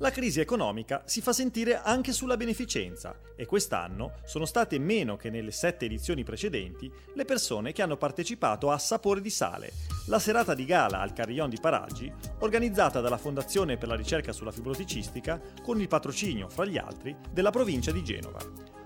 La crisi economica si fa sentire anche sulla beneficenza e quest'anno sono state meno che nelle 7 edizioni precedenti le persone che hanno partecipato a Sapore di Sale, la serata di gala al Carillon di Paraggi, organizzata dalla Fondazione per la ricerca sulla fibrosi cistica con il patrocinio, fra gli altri, della provincia di Genova.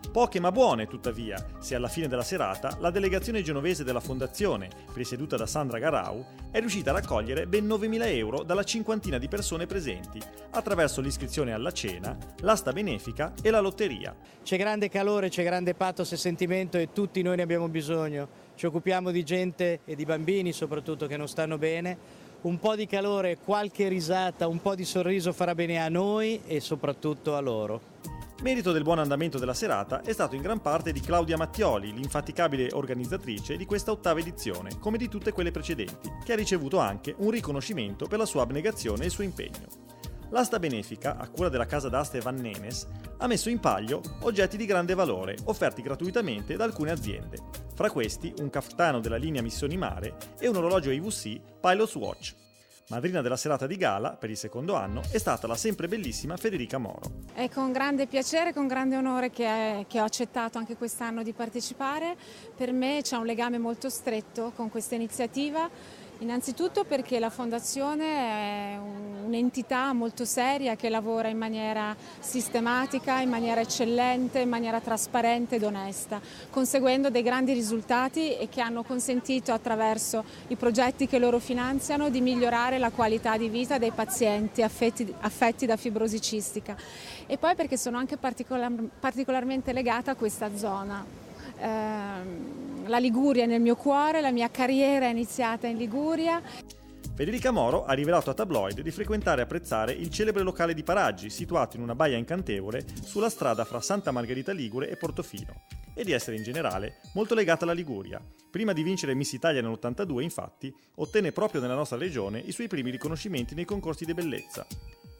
Poche ma buone, tuttavia, se alla fine della serata la delegazione genovese della Fondazione, presieduta da Sandra Garau, è riuscita a raccogliere ben 9.000 euro dalla cinquantina di persone presenti, attraverso l'iscrizione alla cena, l'asta benefica e la lotteria. C'è grande calore, c'è grande pathos e sentimento e tutti noi ne abbiamo bisogno. Ci occupiamo di gente e di bambini soprattutto che non stanno bene. Un po' di calore, qualche risata, un po' di sorriso farà bene a noi e soprattutto a loro. Merito del buon andamento della serata è stato in gran parte di Claudia Mattioli, l'infaticabile organizzatrice di questa 8ª edizione, come di tutte quelle precedenti, che ha ricevuto anche un riconoscimento per la sua abnegazione e il suo impegno. L'asta benefica, a cura della casa d'aste Van Nenes, ha messo in palio oggetti di grande valore, offerti gratuitamente da alcune aziende. Fra questi un caftano della linea Missioni Mare e un orologio IWC Pilot's Watch. Madrina della serata di gala, per il 2º anno, è stata la sempre bellissima Federica Moro. È con grande piacere, con grande onore che ho accettato anche quest'anno di partecipare. Per me c'è un legame molto stretto con questa iniziativa, innanzitutto perché la Fondazione è un'entità molto seria che lavora in maniera sistematica, in maniera eccellente, in maniera trasparente ed onesta, conseguendo dei grandi risultati e che hanno consentito attraverso i progetti che loro finanziano di migliorare la qualità di vita dei pazienti affetti da fibrosi cistica. E poi perché sono anche particolarmente legata a questa zona. La Liguria è nel mio cuore, la mia carriera è iniziata in Liguria. Federica Moro ha rivelato a Tabloid di frequentare e apprezzare il celebre locale di Paraggi, situato in una baia incantevole sulla strada fra Santa Margherita Ligure e Portofino, e di essere in generale molto legata alla Liguria. Prima di vincere Miss Italia nell'82, infatti, ottenne proprio nella nostra regione i suoi primi riconoscimenti nei concorsi di bellezza.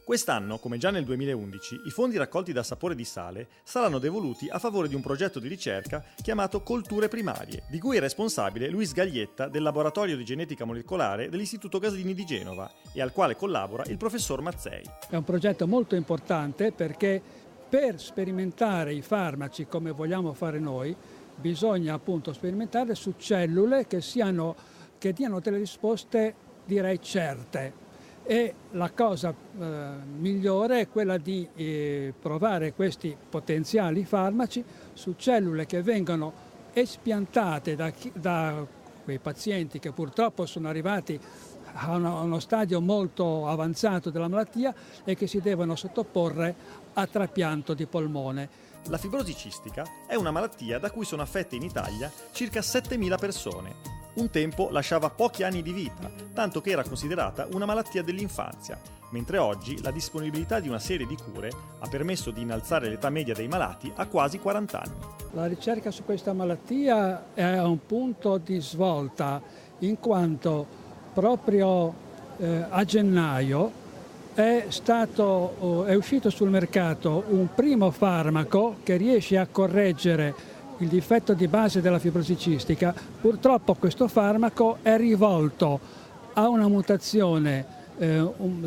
Quest'anno, come già nel 2011, i fondi raccolti da Sapore di Sale saranno devoluti a favore di un progetto di ricerca chiamato Colture Primarie, di cui è responsabile Luis Gaglietta del Laboratorio di Genetica Molecolare dell'Istituto Gaslini di Genova e al quale collabora il professor Mazzei. È un progetto molto importante perché per sperimentare i farmaci come vogliamo fare noi bisogna appunto sperimentare su cellule che diano delle risposte, direi, certe. E la cosa migliore è quella di provare questi potenziali farmaci su cellule che vengono espiantate da quei pazienti che purtroppo sono arrivati a uno stadio molto avanzato della malattia e che si devono sottoporre a trapianto di polmone. La fibrosi cistica è una malattia da cui sono affette in Italia circa 7.000 persone. Un tempo lasciava pochi anni di vita, tanto che era considerata una malattia dell'infanzia, mentre oggi la disponibilità di una serie di cure ha permesso di innalzare l'età media dei malati a quasi 40 anni. La ricerca su questa malattia è a un punto di svolta, in quanto proprio a gennaio è uscito sul mercato un primo farmaco che riesce a correggere il difetto di base della fibrosi cistica. Purtroppo questo farmaco è rivolto a una mutazione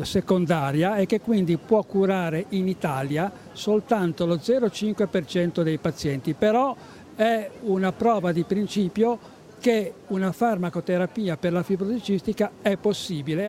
secondaria e che quindi può curare in Italia soltanto lo 0,5% dei pazienti, però è una prova di principio che una farmacoterapia per la fibrosi cistica è possibile.